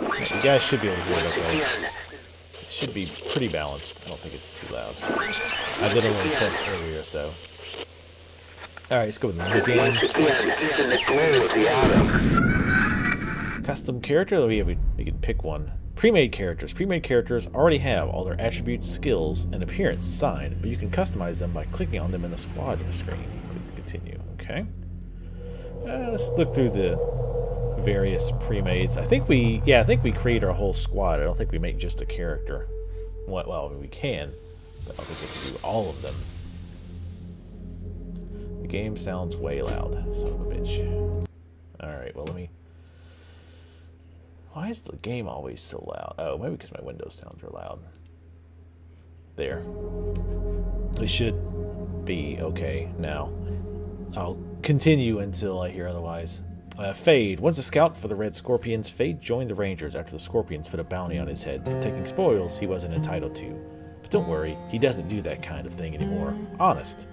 You guys should be able to hear it okay. It should be pretty balanced. I don't think it's too loud. I did a little test earlier, so. Alright, let's go with the new game. Custom character? We can pick one. Pre-made characters. Pre-made characters already have all their attributes, skills, and appearance assigned, but you can customize them by clicking on them in the squad screen. Click to continue. Okay. Let's look through the various pre-mades. I think we create our whole squad. I don't think we make just a character. Well, we can, but I don't think we can do all of them. The game sounds way loud, son of a bitch. Alright, well let me... Why is the game always so loud? Oh, maybe because my Windows sounds are loud. There. It should be okay now. I'll continue until I hear otherwise. Fade. Once a scout for the Red Scorpions, Fade joined the Rangers after the Scorpions put a bounty on his head for taking spoils he wasn't entitled to. But don't worry, he doesn't do that kind of thing anymore. Honest.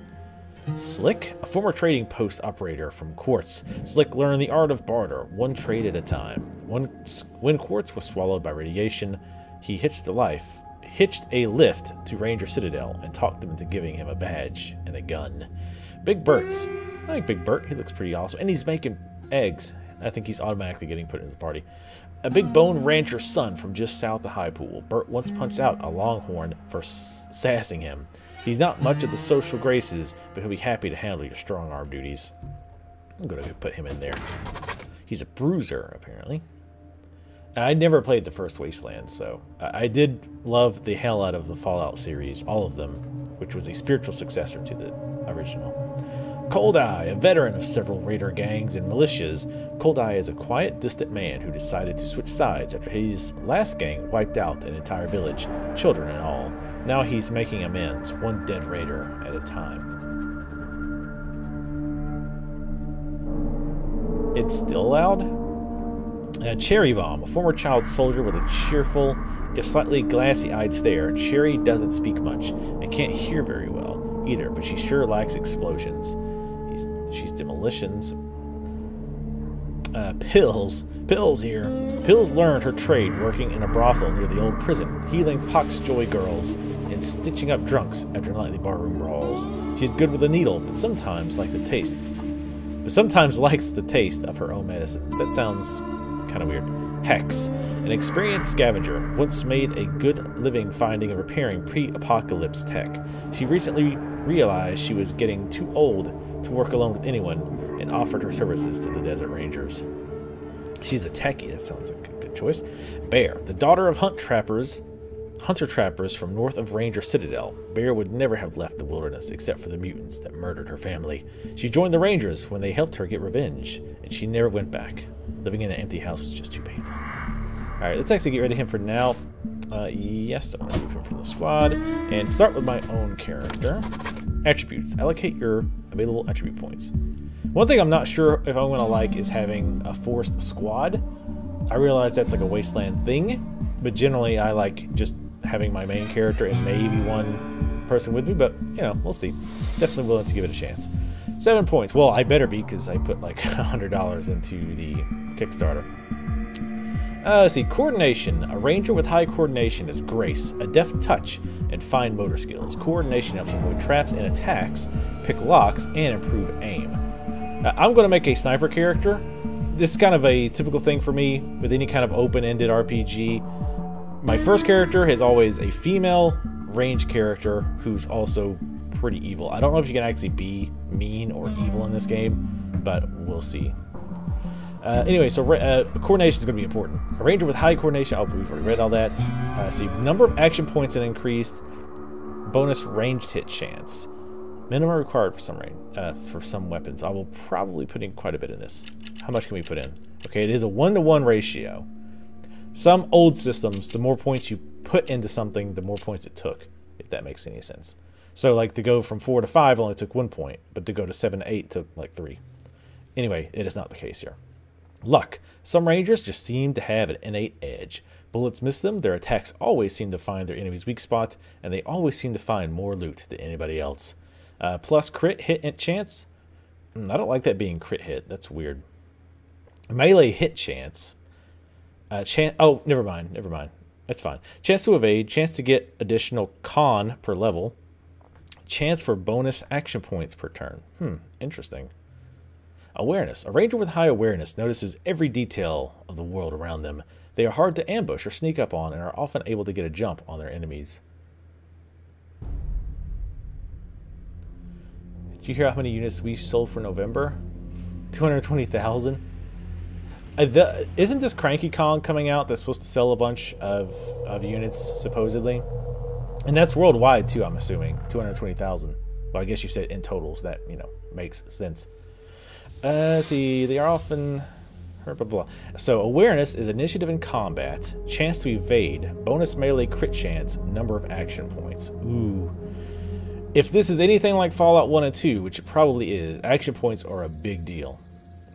Slick, a former trading post operator from Quartz. Slick learned the art of barter, one trade at a time. When Quartz was swallowed by radiation, he hitched a lift to Ranger Citadel and talked them into giving him a badge and a gun. Big Bert. I like Big Bert. He looks pretty awesome. And he's making eggs. I think he's automatically getting put into the party. A big bone rancher's son from just south of High Pool. Bert once punched out a longhorn for sassing him. He's not much of the social graces, but he'll be happy to handle your strong arm duties. I'm going to put him in there. He's a bruiser, apparently. I never played the first Wasteland, so I did love the hell out of the Fallout series, all of them, which was a spiritual successor to the original. Cold Eye, a veteran of several raider gangs and militias, Cold Eye is a quiet, distant man who decided to switch sides after his last gang wiped out an entire village, children and all. Now he's making amends, one dead raider at a time. It's still loud? Cherry Bomb, a former child soldier with a cheerful, if slightly glassy-eyed stare. Cherry doesn't speak much and can't hear very well either, but she sure likes explosions. She's demolitions. Pills here. Pills learned her trade working in a brothel near the old prison, healing poxjoy girls and stitching up drunks after nightly barroom brawls. She's good with a needle, but sometimes likes the taste of her own medicine. That sounds kind of weird. Hex, an experienced scavenger, once made a good living finding and repairing pre-apocalypse tech. She recently realized she was getting too old to work alone with anyone and offered her services to the Desert Rangers. She's a techie. That sounds like a good choice. Bear, the daughter of hunter-trappers from north of Ranger Citadel. Bear would never have left the wilderness except for the mutants that murdered her family. She joined the Rangers when they helped her get revenge, and she never went back. Living in an empty house was just too painful. Alright, let's actually get rid of him for now. Yes, I'm going to move him from the squad. And start with my own character. Attributes. Allocate your available attribute points. One thing I'm not sure if I'm going to like is having a forced squad. I realize that's like a Wasteland thing, but generally I like just having my main character and maybe one person with me, but, you know, we'll see. Definitely willing to give it a chance. 7 points. Well, I better be, because I put like $100 into the Kickstarter. Let's see. Coordination. A ranger with high coordination is Grace, a deft touch, and fine motor skills. Coordination helps avoid traps and attacks, pick locks, and improve aim. I'm going to make a sniper character. This is kind of a typical thing for me with any kind of open-ended RPG. My first character is always a female range character who's also pretty evil. I don't know if you can actually be mean or evil in this game, but we'll see. Anyway, so coordination is going to be important. A ranger with high coordination, oh, we've already read all that. See, number of action points and increased. Bonus ranged hit chance. Minimum required for some weapons. I will probably put in quite a bit in this. How much can we put in? Okay, it is a 1-to-1 ratio. Some old systems, the more points you put into something, the more points it took, if that makes any sense. So, like, to go from 4 to 5 only took 1 point, but to go to 7 to 8 took, like, 3. Anyway, it is not the case here. Luck. Some rangers just seem to have an innate edge. Bullets miss them, their attacks always seem to find their enemy's weak spot, and they always seem to find more loot than anybody else. Plus crit hit chance. I don't like that being crit hit. That's weird. Melee hit chance. Oh, never mind. Never mind. That's fine. Chance to evade. Chance to get additional con per level. Chance for bonus action points per turn. Interesting. Awareness. A ranger with high awareness notices every detail of the world around them. They are hard to ambush or sneak up on and are often able to get a jump on their enemies. Did you hear how many units we sold for November? 220,000. Isn't this Cranky Kong coming out that's supposed to sell a bunch of units, supposedly? And that's worldwide, too, I'm assuming. 220,000. Well, I guess you said in total, so that, makes sense. Let's see. They are often... Blah, blah, blah. So, awareness is initiative in combat. Chance to evade. Bonus melee crit chance. Number of action points. Ooh. If this is anything like Fallout 1 and 2, which it probably is, action points are a big deal.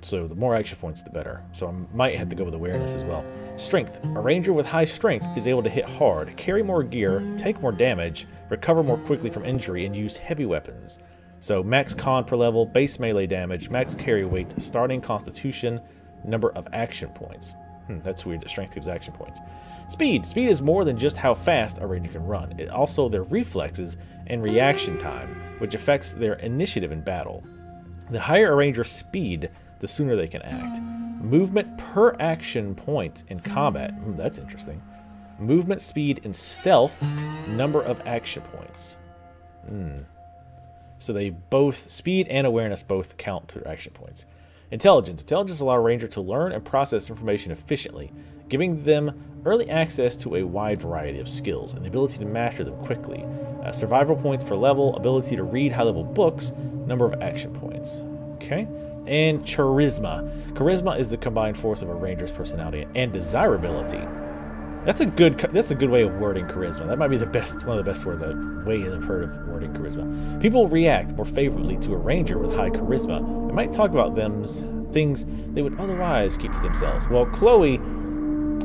So the more action points, the better. So I might have to go with awareness as well. Strength. A ranger with high strength is able to hit hard, carry more gear, take more damage, recover more quickly from injury, and use heavy weapons. So max con per level, base melee damage, max carry weight, starting constitution, number of action points. That's weird that strength gives action points. Speed. Speed is more than just how fast a ranger can run. It also their reflexes and reaction time, which affects their initiative in battle. The higher a ranger's speed, the sooner they can act. Movement per action point in combat. That's interesting. Movement speed in stealth, number of action points. So they both, speed and awareness both count to action points. Intelligence. Intelligence allows a ranger to learn and process information efficiently, giving them early access to a wide variety of skills and the ability to master them quickly. Survival points per level, ability to read high-level books, number of action points. Okay. And charisma. Charisma is the combined force of a ranger's personality and desirability. That's a good way of wording charisma. That might be one of the best ways I've heard of wording charisma. People react more favorably to a ranger with high charisma and might talk about things they would otherwise keep to themselves. Well, Chloe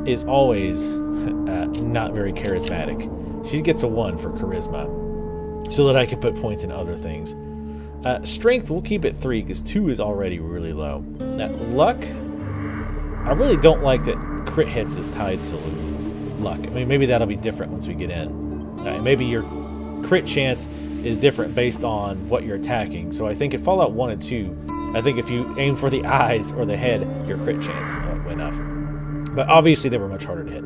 is always not very charismatic. She gets a 1 for charisma so that I can put points in other things. Strength, we'll keep it 3 because 2 is already really low. Now, luck, I really don't like that crit hits is tied to luck. I mean, maybe that'll be different once we get in. Maybe your crit chance is different based on what you're attacking. So I think in Fallout 1 and 2, I think if you aim for the eyes or the head, your crit chance went up. But obviously they were much harder to hit.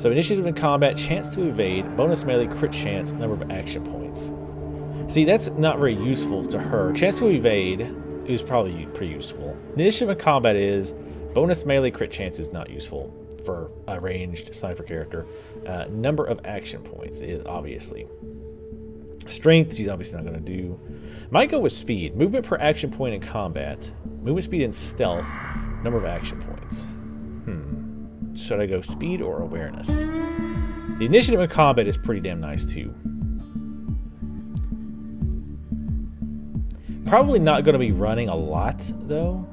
So initiative in combat, chance to evade, bonus melee crit chance, number of action points. See, that's not very useful to her. Chance to evade is probably pretty useful. Initiative in combat is. Bonus melee crit chance is not useful for a ranged sniper character. Number of action points is obviously. Strength, she's obviously not going to do. Might go with speed. Movement per action point in combat. Movement speed in stealth. Number of action points. Should I go speed or awareness? The initiative in combat is pretty damn nice too. Probably not going to be running a lot, though.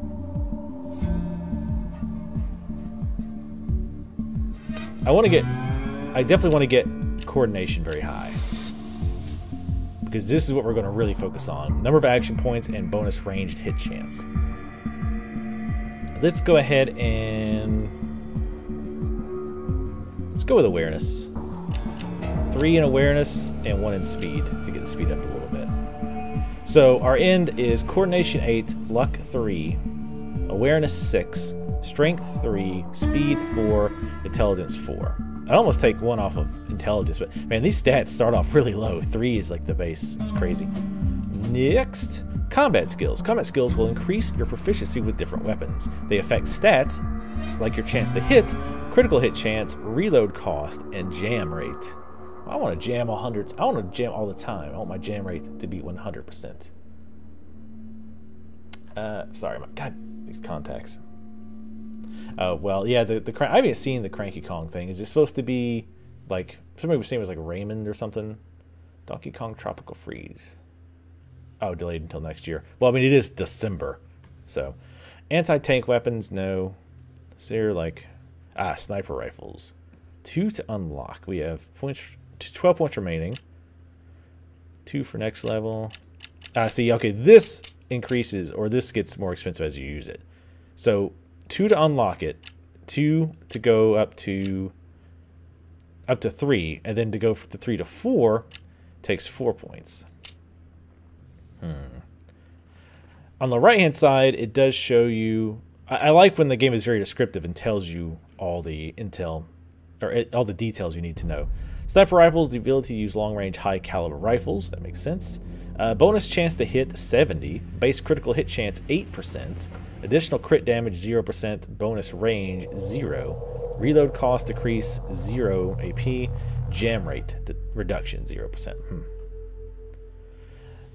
I definitely want to get coordination very high. Because this is what we're going to really focus on. Number of action points and bonus ranged hit chance. Let's go ahead and... let's go with awareness. 3 in awareness and 1 in speed to get the speed up a little bit. So our end is coordination 8, luck 3, awareness 6, strength 3, speed 4, intelligence 4. I'd almost take 1 off of intelligence, but man, these stats start off really low. 3 is like the base. It's crazy. Next, combat skills. Combat skills will increase your proficiency with different weapons. They affect stats like your chance to hit, critical hit chance, reload cost, and jam rate. I want to jam 100. I want to jam all the time. I want my jam rate to be 100%. Sorry, God, these contacts. Well, yeah, I haven't seen the Cranky Kong thing. Is it supposed to be like somebody was saying it was like Raymond or something? Donkey Kong Tropical Freeze. Oh, delayed until next year. Well, I mean it is December, so anti-tank weapons, no. So you're like sniper rifles. 2 to unlock. We have points. 12 points remaining. 2 for next level. See, okay, this increases, or this gets more expensive as you use it. So 2 to unlock it, 2 to go up to 3, and then to go from 3 to 4 takes 4 points. On the right-hand side, it does show you... I like when the game is very descriptive and tells you all the intel, or all the details you need to know. Sniper rifles, the ability to use long-range, high-caliber rifles. That makes sense. Bonus chance to hit, 70. Base critical hit chance, 8%. Additional crit damage, 0%. Bonus range, 0. Reload cost decrease, 0 AP. Jam rate reduction, 0%.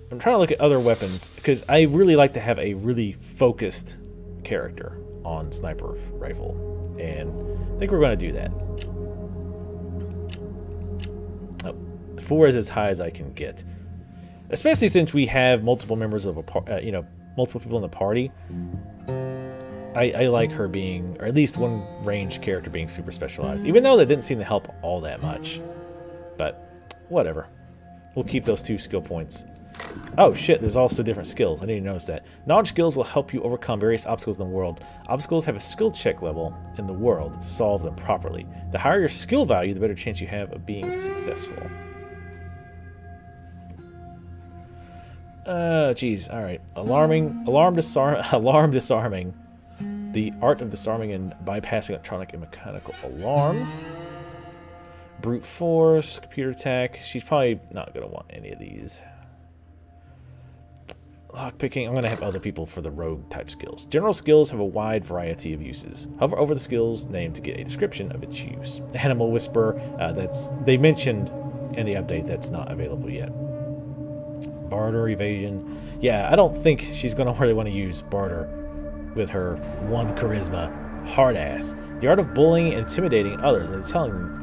I'm trying to look at other weapons, because I really like to have a really focused character on sniper rifle, and I think we're going to do that. 4 is as high as I can get, especially since we have multiple members of a multiple people in the party. I like her being, or at least one range character being super specialized, even though that didn't seem to help all that much. But whatever, we'll keep those 2 skill points. Oh shit, there's also different skills. I didn't even notice that. Knowledge skills will help you overcome various obstacles in the world. Obstacles have a skill check level in the world to solve them properly. The higher your skill value, the better chance you have of being successful. Geez, alright. Alarm disarming. The art of disarming and bypassing electronic and mechanical alarms. Brute force, computer attack. She's probably not going to want any of these. Lockpicking, I'm going to have other people for the rogue type skills. General skills have a wide variety of uses. Hover over the skill's name to get a description of its use. Animal Whisper, they mentioned in the update that's not available yet. Barter, evasion. Yeah, I don't think she's going to really want to use barter with her 1 charisma. Hard ass. The art of bullying and intimidating others and telling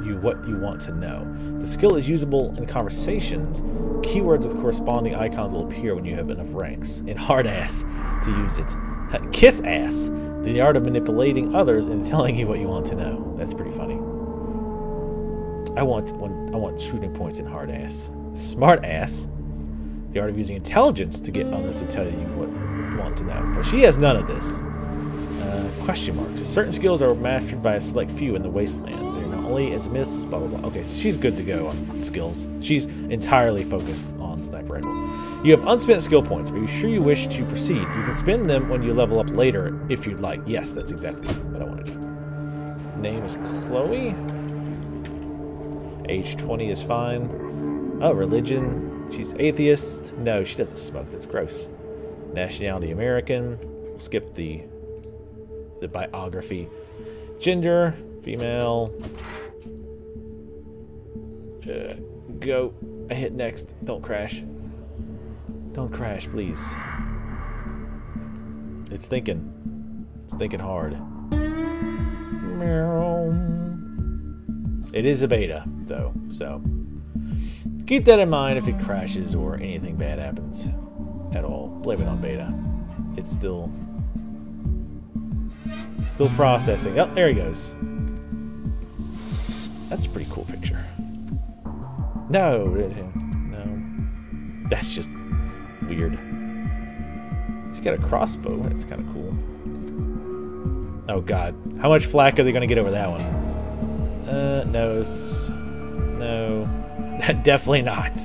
you what you want to know. The skill is usable in conversations. Keywords with corresponding icons will appear when you have enough ranks. In hard ass to use it. Kiss ass. The art of manipulating others and telling you what you want to know. That's pretty funny. I want shooting points in hard ass. Smart ass. The art of using intelligence to get others to tell you what you want to know. But she has none of this. Question marks. Certain skills are mastered by a select few in the Wasteland. They're not only as myths, blah, blah, blah. Okay, so she's good to go on skills. She's entirely focused on sniper rifle. You have unspent skill points. Are you sure you wish to proceed? You can spend them when you level up later if you'd like. Yes, that's exactly what I wanted to do. Name is Chloe. Age 20 is fine. Oh, religion. She's atheist. No, she doesn't smoke. That's gross. Nationality American. We'll skip the biography. Gender, female. Go. I hit next. Don't crash. Don't crash, please. It's thinking. It's thinking hard. It is a beta, though, so keep that in mind if it crashes or anything bad happens at all. Blame it on beta. It's still processing. Oh, there he goes. That's a pretty cool picture. No. That's just weird. She's got a crossbow. That's kind of cool. Oh, God. How much flack are they going to get over that one? No. No. Definitely not.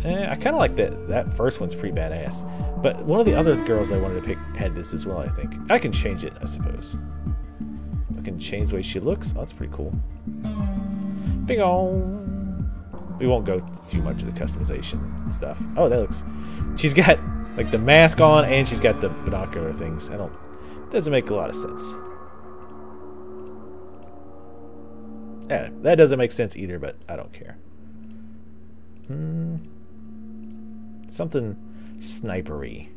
I kind of like that first one's pretty badass. But one of the other girls I wanted to pick had this as well, I think. I can change it, I suppose. I can change the way she looks. Oh, that's pretty cool. Big ol'. We won't go too much of the customization stuff. Oh, that looks... She's got, like, the mask on, and she's got the binocular things. Doesn't make a lot of sense. Yeah, that doesn't make sense either, but I don't care. Something snipery.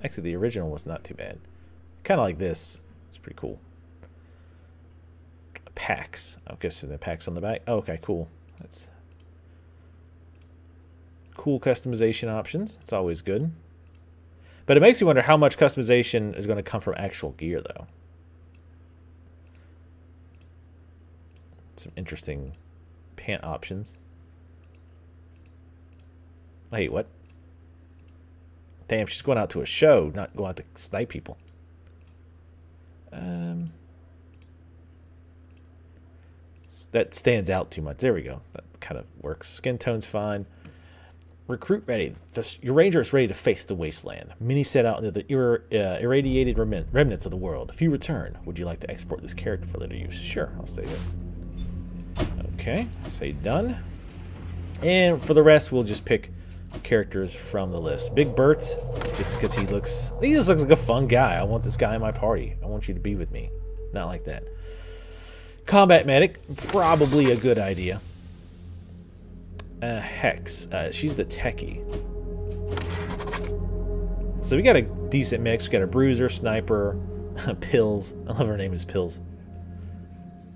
Actually, the original was not too bad. Kind of like this. It's pretty cool. Packs. I guess the packs on the back. Oh, okay, cool. That's cool customization options. It's always good. But it makes you wonder how much customization is going to come from actual gear, though. Some interesting pant options. Wait, what? Damn, she's going out to a show, not going out to snipe people. That stands out too much. There we go. That kind of works. Skin tone's fine. Recruit ready. Your ranger is ready to face the wasteland. Many set out into the irradiated remnants of the world. If you return, would you like to export this character for later use? Sure, I'll save it. Okay, say done. And for the rest, we'll just pick characters from the list. Big Bert, just because he just looks like a fun guy. I want this guy in my party. I want you to be with me. Not like that. Combat medic, probably a good idea. Hex, she's the techie. So we got a decent mix. We got a bruiser, sniper, Pills. I love her name is Pills.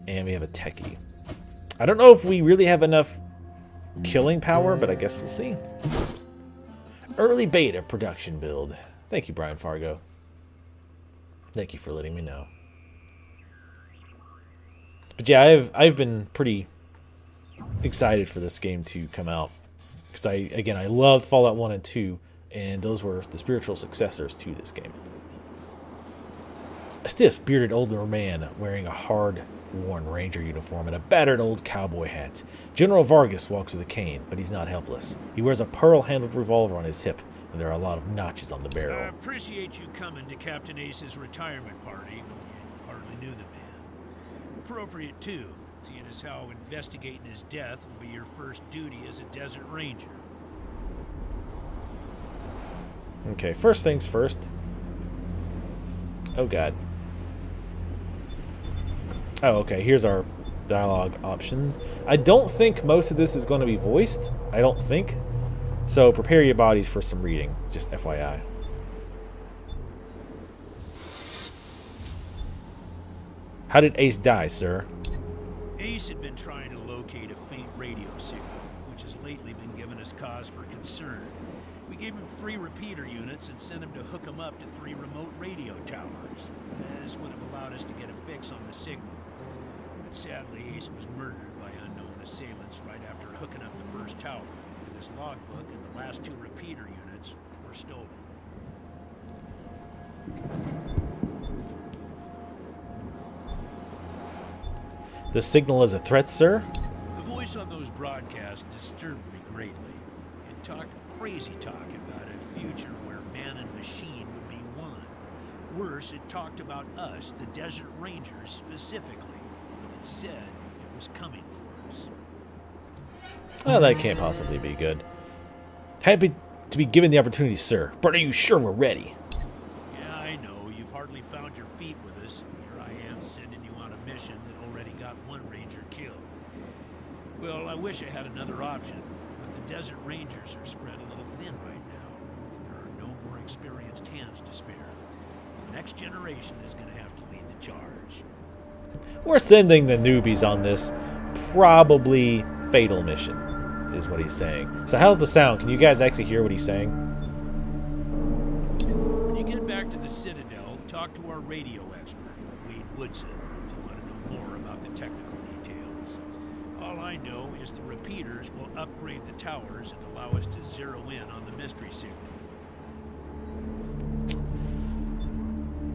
And we have a techie. I don't know if we really have enough killing power, but I guess we'll see. Early beta production build. Thank you, Brian Fargo. Thank you for letting me know. But yeah, I've been pretty excited for this game to come out because I loved Fallout 1 and 2, and those were the spiritual successors to this game. A stiff, bearded older man wearing a hard-worn ranger uniform and a battered old cowboy hat. General Vargas walks with a cane, but he's not helpless. He wears a pearl-handled revolver on his hip, and there are a lot of notches on the barrel. I appreciate you coming to Captain Ace's retirement party. You hardly knew the man. Appropriate, too, seeing as how investigating his death will be your first duty as a desert ranger. Okay, first things first. Oh, God. Oh, okay, here's our dialogue options. I don't think most of this is going to be voiced. I don't think. So prepare your bodies for some reading, just FYI. How did Ace die, sir? Ace had been trying to locate a faint radio signal, which has lately been giving us cause for concern. We gave him 3 repeater units and sent him to hook them up to 3 remote radio towers. This would have allowed us to get a fix on the signal. But sadly, Ace was murdered by unknown assailants right after hooking up the first tower, and his logbook and the last 2 repeater units were stolen. The signal is a threat, sir? The voice on those broadcasts disturbed me greatly. It talked crazy talk about a future where man and machine would be one. Worse, it talked about us, the Desert Rangers, specifically. It said it was coming for us. Well, that can't possibly be good. Happy to be given the opportunity, sir. But are you sure we're ready? Yeah, I know. You've hardly found your feet with us. Here I am sending you on a mission that already got 1 Ranger killed. Well, I wish I had another option, but the Desert Rangers are spread a little thin right now. There are no more experienced hands to spare. The next generation is going to have to lead the charge. We're sending the newbies on this probably fatal mission, is what he's saying. So how's the sound? Can you guys actually hear what he's saying? When you get back to the Citadel, talk to our radio expert, Wade Woodson, if you want to know more about the technical details. All I know is the repeaters will upgrade the towers and allow us to zero in on the mystery signal.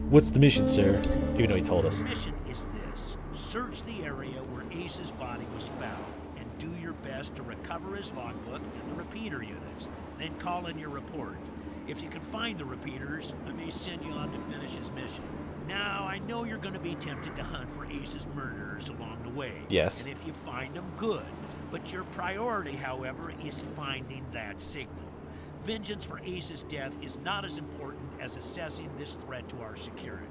What's the mission, sir? Even though he told us. The mission is this. Search the area where Ace's body was found and do your best to recover his logbook and the repeater units. Then call in your report. If you can find the repeaters, I may send you on to finish his mission. Now, I know you're going to be tempted to hunt for Ace's murderers along the way. Yes. And if you find them, good. But your priority, however, is finding that signal. Vengeance for Ace's death is not as important as assessing this threat to our security.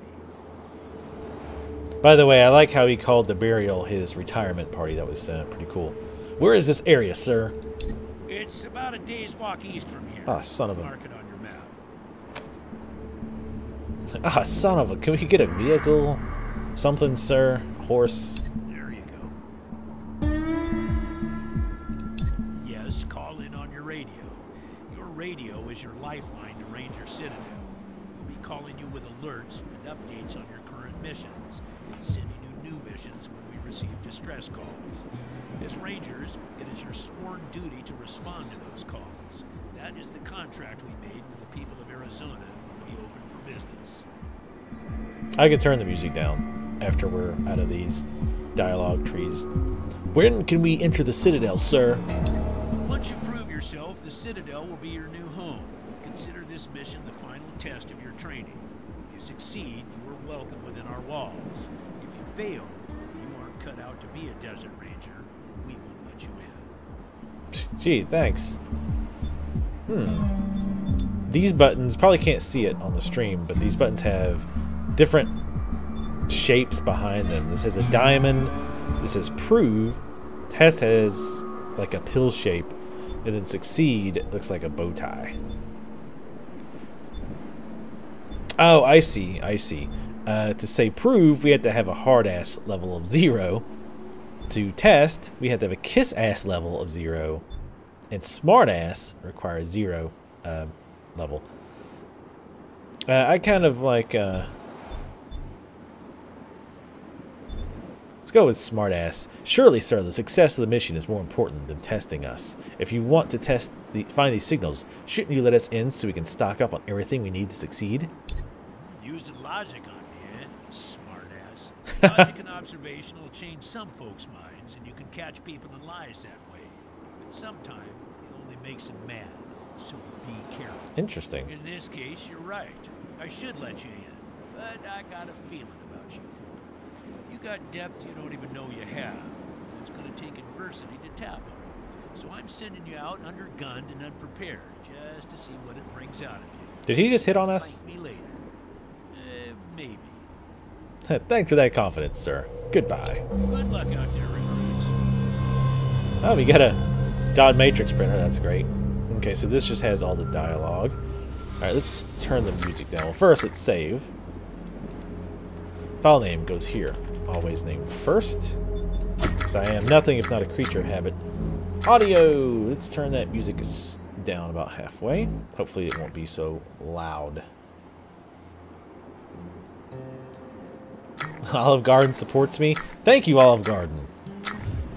By the way, I like how he called the burial his retirement party. That was pretty cool. Where is this area, sir? It's about a day's walk east from here. Ah, son of a... Mark it on your map. Ah, son of a... Can we get a vehicle? Something, sir? Horse? There you go. Yes, call in on your radio. Your radio is your lifeline to Ranger Citadel. We'll be calling you with alerts and updates on your current missions, and sending you new missions when we receive distress calls. As Rangers, it is your sworn duty to respond to those calls. That is the contract we made with the people of Arizona. Arizona would be open for business. I could turn the music down after we're out of these dialogue trees. When can we enter the Citadel, sir? Once you prove yourself, the Citadel will be your new home. Consider this mission the final test of your training. If you succeed, you are welcome within our walls. If you fail, you aren't cut out to be a desert ranger. We won't let you in. Gee, thanks. These buttons, probably can't see it on the stream, but these buttons have different shapes behind them. This has a diamond. This says prove. Test has like a pill shape. And then succeed looks like a bow tie. Oh, I see. I see. To say prove, we have to have a hard-ass level of 0. To test, we have to have a kiss-ass level of 0. And smart-ass requires 0 level. I kind of like... let's go with smart-ass. Surely, sir, the success of the mission is more important than testing us. If you want to find these signals, shouldn't you let us in so we can stock up on everything we need to succeed? Using logic on me, eh? Smart-ass. Logic and observation will change some folks' minds, and you can catch people in lies that way. But sometimes it only makes them mad, so be careful. Interesting. In this case, you're right. I should let you in, but I got a feeling about you fool. You got depths you don't even know you have. It's going to take adversity to tap them. So I'm sending you out undergunned and unprepared, just to see what it brings out of you. Did he just hit on us? Fight me later. Maybe. Thanks for that confidence, sir. Goodbye. Good luck out there, recruits. Oh, we got a dot matrix printer. That's great. Okay, so this just has all the dialogue. Alright, let's turn the music down. Well, first, let's save. File name goes here. Always name first. Because I am nothing if not a creature of habit. Audio! Let's turn that music down about halfway. Hopefully it won't be so loud. Olive Garden supports me. Thank you, Olive Garden.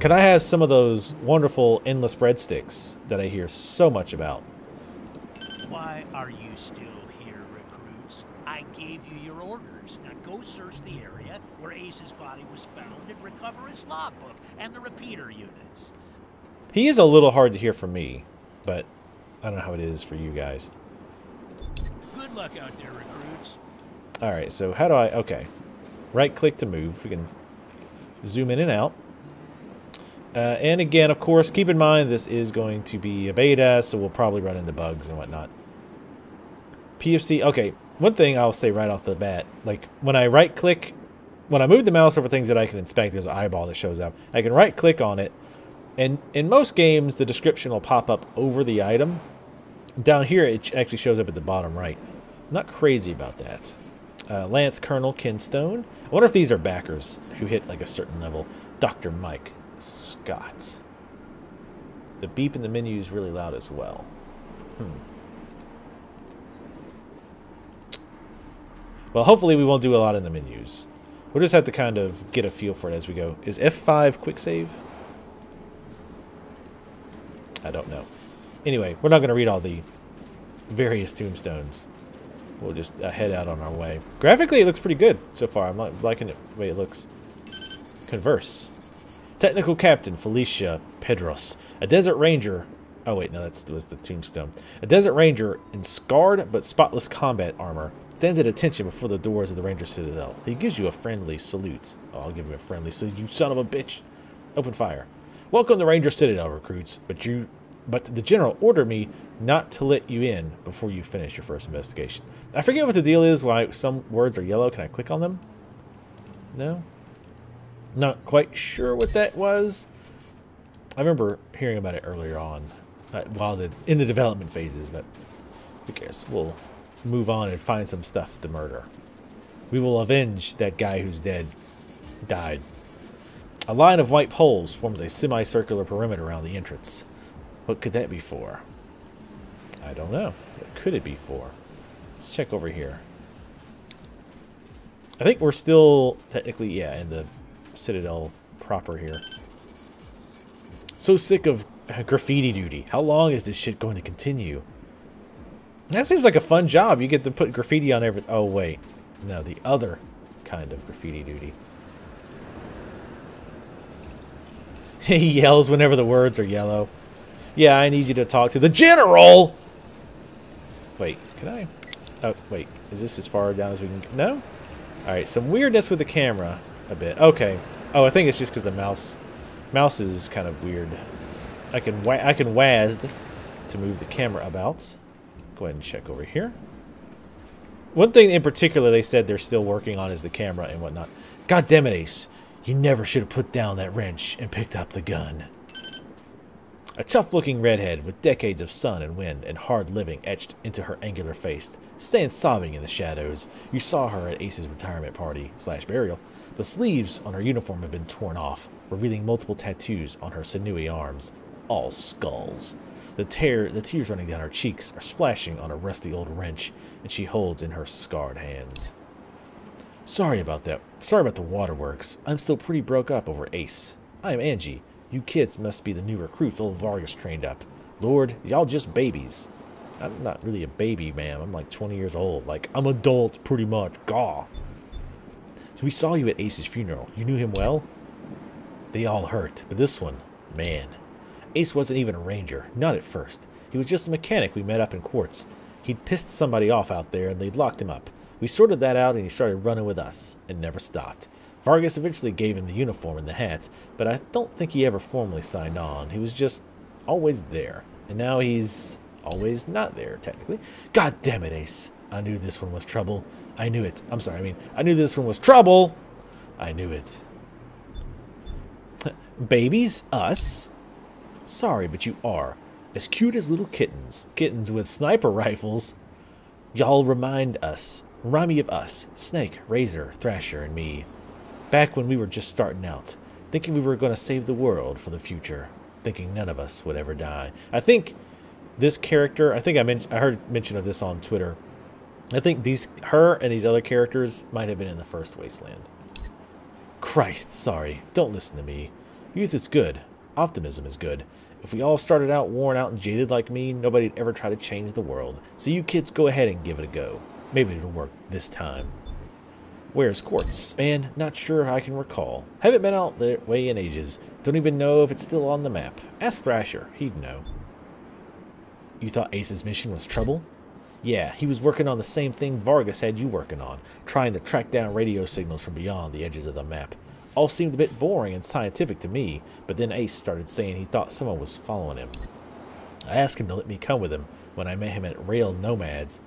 Could I have some of those wonderful endless breadsticks that I hear so much about? Why are you still here, recruits? I gave you your orders. Now go search the area where Ace's body was found and recover his logbook and the repeater units. He is a little hard to hear for me, but I don't know how it is for you guys. Good luck out there, recruits. Alright, so how do I... Okay. Right-click to move. We can zoom in and out. And again, of course, keep in mind this is going to be a beta, so we'll probably run into bugs and whatnot. PFC... Okay, one thing I'll say right off the bat. Like, when I right-click... When I move the mouse over things that I can inspect, there's an eyeball that shows up. I can right-click on it, and in most games, the description will pop up over the item. Down here, it actually shows up at the bottom right. I'm not crazy about that. Lance Colonel Kinstone. I wonder if these are backers who hit like a certain level. Dr. Mike Scott. The beep in the menu is really loud as well. Well, hopefully we won't do a lot in the menus. We'll just have to kind of get a feel for it as we go. Is F5 quick save? I don't know. Anyway, we're not going to read all the various tombstones. We'll just head out on our way. Graphically, it looks pretty good so far. I'm liking it the way it looks. Converse. Technical Captain Felicia Pedros. A desert ranger... Oh, wait, no, that was the tombstone. A desert ranger in scarred but spotless combat armor stands at attention before the doors of the Ranger Citadel. He gives you a friendly salute. Oh, I'll give him a friendly salute, you son of a bitch. Open fire. Welcome to Ranger Citadel, recruits. But the general ordered me not to let you in before you finish your first investigation. I forget what the deal is, why some words are yellow. Can I click on them? No? Not quite sure what that was. I remember hearing about it earlier on, in the development phases, but who cares? We'll move on and find some stuff to murder. We will avenge that guy who's died. A line of white poles forms a semicircular perimeter around the entrance. What could that be for? I don't know. What could it be for? Let's check over here. I think we're still technically, yeah, in the Citadel proper here. So sick of graffiti duty. How long is this shit going to continue? That seems like a fun job. You get to put graffiti on every... Oh, wait. No, the other kind of graffiti duty. He yells whenever the words are yellow. Yeah, I need you to talk to the general! Wait, can I... Oh, wait. Is this as far down as we can... No? Alright, some weirdness with the camera. A bit. Okay. Oh, I think it's just because the mouse is kind of weird. I can WASD to move the camera about. Go ahead and check over here. One thing in particular they said they're still working on is the camera and whatnot. God damn it, Ace. You never should have put down that wrench and picked up the gun. A tough-looking redhead with decades of sun and wind and hard living etched into her angular face, stands sobbing in the shadows. You saw her at Ace's retirement party / burial. The sleeves on her uniform have been torn off, revealing multiple tattoos on her sinewy arms, all skulls. The tears running down her cheeks are splashing on a rusty old wrench, and she holds in her scarred hands. Sorry about that. Sorry about the waterworks. I'm still pretty broke up over Ace. I'm Angie. You kids must be the new recruits old Vargas trained up. Lord, y'all just babies. I'm not really a baby, ma'am. I'm like 20 years old. Like, I'm adult, pretty much. Gaw. So we saw you at Ace's funeral. You knew him well? They all hurt, but this one, man. Ace wasn't even a ranger. Not at first. He was just a mechanic we met up in Quartz. He'd pissed somebody off out there, and they'd locked him up. We sorted that out, and he started running with us, and never stopped. Vargas eventually gave him the uniform and the hat, but I don't think he ever formally signed on. He was just always there. And now he's always not there, technically. God damn it, Ace. I knew this one was trouble. I knew it. I knew this one was trouble. I knew it. Babies? Us? Sorry, but you are. As cute as little kittens. Kittens with sniper rifles. Y'all remind me of us. Snake, Razor, Thrasher, and me. Back when we were just starting out, thinking we were going to save the world for the future, thinking none of us would ever die. I think this character, I heard mention of this on Twitter. I think her and these other characters might have been in the first Wasteland. Christ, sorry. Don't listen to me. Youth is good. Optimism is good. If we all started out worn out and jaded like me, nobody'd ever try to change the world. So you kids go ahead and give it a go. Maybe it'll work this time. Where's Quartz? Man, not sure I can recall. Haven't been out that way in ages. Don't even know if it's still on the map. Ask Thrasher. He'd know. You thought Ace's mission was trouble? Yeah, he was working on the same thing Vargas had you working on, trying to track down radio signals from beyond the edges of the map. All seemed a bit boring and scientific to me, but then Ace started saying he thought someone was following him. I asked him to let me come with him when I met him at Rail Nomads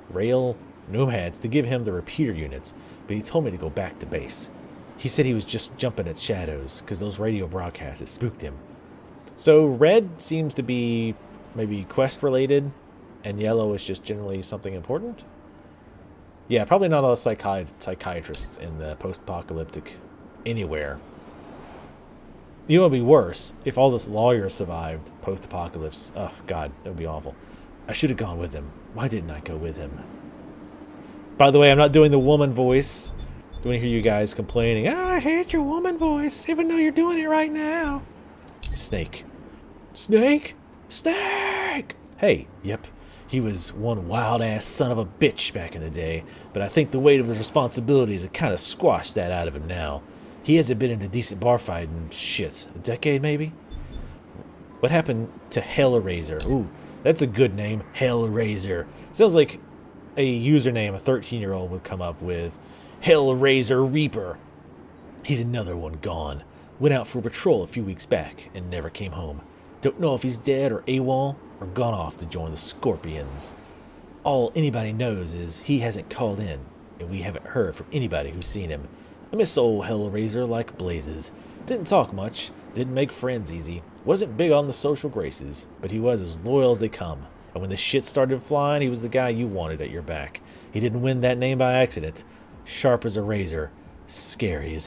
to give him the repeater units, but he told me to go back to base. He said he was just jumping at shadows, because those radio broadcasts had spooked him. So red seems to be maybe quest-related, and yellow is just generally something important? Yeah, probably not a lot of psychiatrists in the post-apocalyptic anywhere. You know what would be worse? If all this lawyer survived post-apocalypse. Oh, God, that would be awful. I should have gone with him. Why didn't I go with him? By the way, I'm not doing the woman voice. Don't hear you guys complaining. Oh, I hate your woman voice, even though you're doing it right now. Snake. Snake? Snake! Hey, yep. He was one wild-ass son of a bitch back in the day, but I think the weight of his responsibilities have kind of squashed that out of him now. He hasn't been in a decent bar fight in, shit, a decade maybe? What happened to Hellraiser? Ooh, that's a good name, Hellraiser. Sounds like a username a 13-year-old would come up with. Hellraiser Reaper. He's another one gone. Went out for a patrol a few weeks back and never came home. Don't know if he's dead or AWOL or gone off to join the Scorpions. All anybody knows is he hasn't called in, and we haven't heard from anybody who's seen him. I miss old Hellraiser like blazes. Didn't talk much, didn't make friends easy, wasn't big on the social graces, but he was as loyal as they come. And when the shit started flying, he was the guy you wanted at your back. He didn't win that name by accident. Sharp as a razor, scary as